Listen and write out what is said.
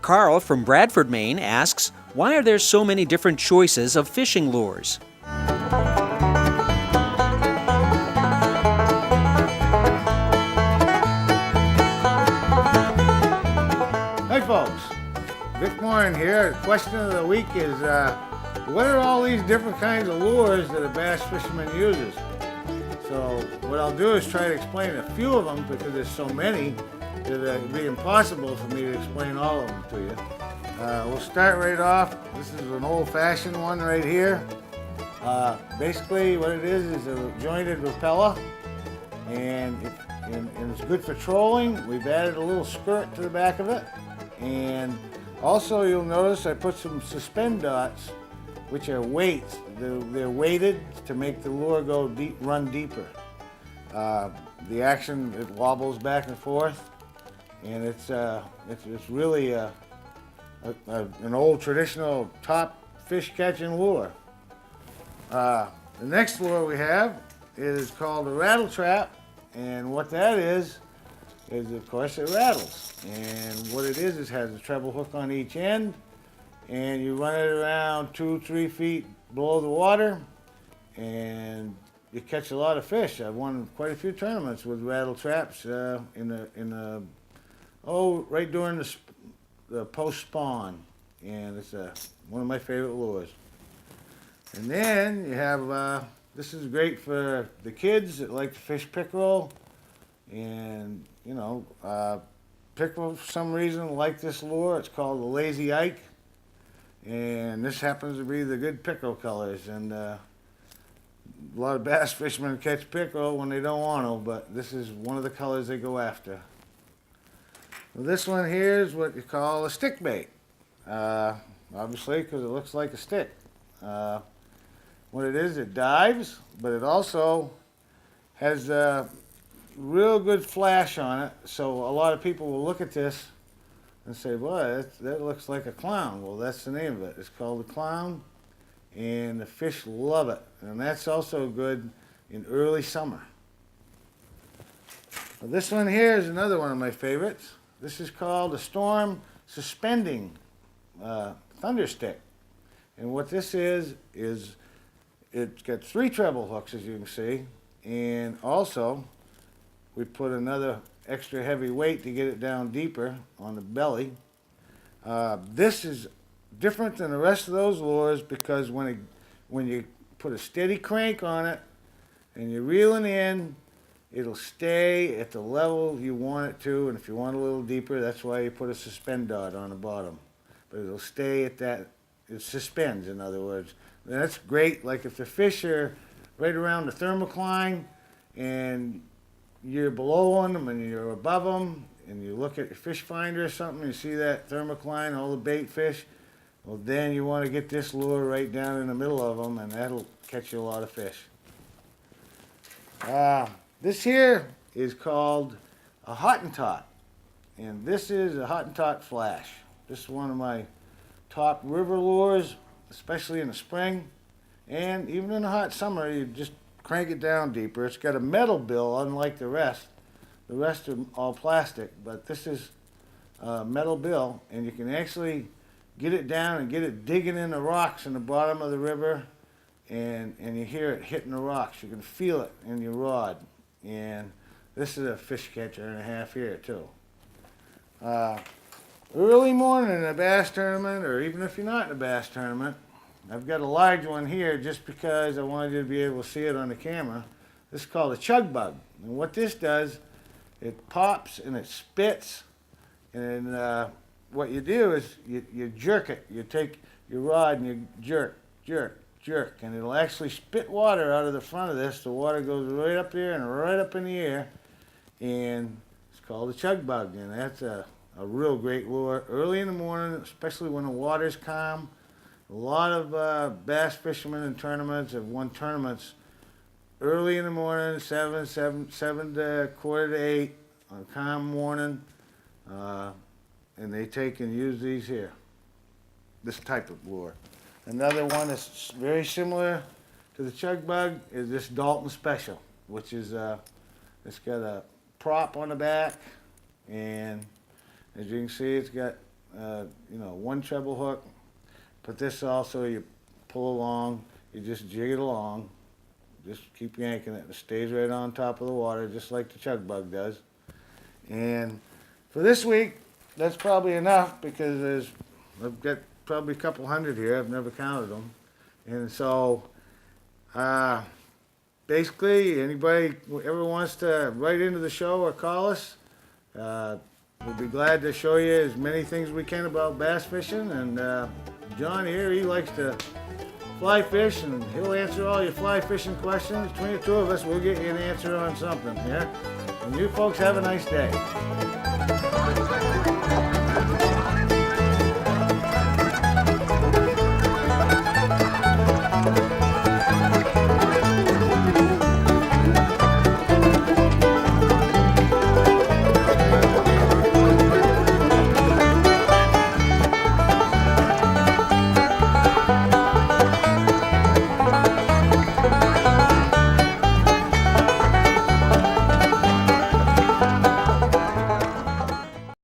Carl from Bradford, Maine asks, why are there so many different choices of fishing lures? Hey folks, Vic Morin here. The question of the week is, what are all these different kinds of lures that a bass fisherman uses? So what I'll do is try to explain a few of them because there's so many that it would be impossible for me to explain all of them to you. We'll start right off. This is an old-fashioned one right here. Basically what it is a jointed propeller, and it's good for trolling. We've added a little skirt to the back of it, and also you'll notice I put some suspend dots, which are weights. They're weighted to make the lure go deep, run deeper. The action, it wobbles back and forth, and it's really an old traditional top fish catching lure. The next lure we have is called a rattle trap, and what that is of course it rattles. And what it is has a treble hook on each end, and you run it around 2-3 feet below the water, and you catch a lot of fish. I've won quite a few tournaments with rattle traps right during the post spawn, and it's one of my favorite lures. And then you have this is great for the kids that like to fish pickerel, and pickerel for some reason like this lure. It's called the Lazy Ike, and this happens to be the good pickerel colors. And a lot of bass fishermen catch pickerel when they don't want to, but this is one of the colors they go after. Well, this one here is what you call a stick bait, obviously because it looks like a stick. What it is, it dives, but it also has a real good flash on it, so a lot of people will look at this and say, boy, that looks like a clown. Well, that's the name of it. It's called a clown, and the fish love it, and that's also good in early summer. Well, this one here is another one of my favorites. This is called a Storm Suspending Thunder Stick, and what this is it's got 3 treble hooks, as you can see, and also we put another extra heavy weight to get it down deeper on the belly. This is different than the rest of those lures because when you put a steady crank on it and you're reeling in, it'll stay at the level you want it to, and if you want a little deeper, that's why you put a suspend dot on the bottom. But it'll stay at that, it suspends, in other words. And that's great, like if the fish are right around the thermocline and you're below them and you're above them, and you look at your fish finder or something, you see that thermocline, all the bait fish, well then you want to get this lure right down in the middle of them, and that'll catch you a lot of fish. This here is called a Hottentot, and this is a Hottentot Flash. This is one of my top river lures, especially in the spring, and even in the hot summer, you just crank it down deeper. It's got a metal bill, unlike the rest. The rest are all plastic, but this is a metal bill, and you can actually get it down and get it digging in the rocks in the bottom of the river, and you hear it hitting the rocks. You can feel it in your rod, and this is a fish catcher and a half here too. Early morning in a bass tournament, or even if you're not in a bass tournament, I've got a large one here just because I wanted you to be able to see it on the camera. This is called a chug bug. And what this does, it pops and it spits. And what you do is you jerk it. You take your rod and you jerk, jerk, jerk. And it'll actually spit water out of the front of this. The water goes right up there and right up in the air. And it's called a chug bug. And that's a real great lure early in the morning, especially when the water's calm. A lot of bass fishermen in tournaments have won tournaments early in the morning, 7 to quarter to 8 on a calm morning, and they take and use these here, this type of lure. Another one that's very similar to the chug bug is this Dalton Special, which is it's got a prop on the back, and as you can see, it's got one treble hook. Put this also, you pull along, you just jig it along. Just keep yanking it. It stays right on top of the water, just like the chug bug does. And for this week, that's probably enough because I've got probably a couple hundred here. I've never counted them. And so, basically, anybody who ever wants to write into the show or call us, we'll be glad to show you as many things we can about bass fishing. And John here, he likes to fly fish, and he'll answer all your fly fishing questions. Between the two of us, we'll get you an answer on something, yeah? And you folks have a nice day.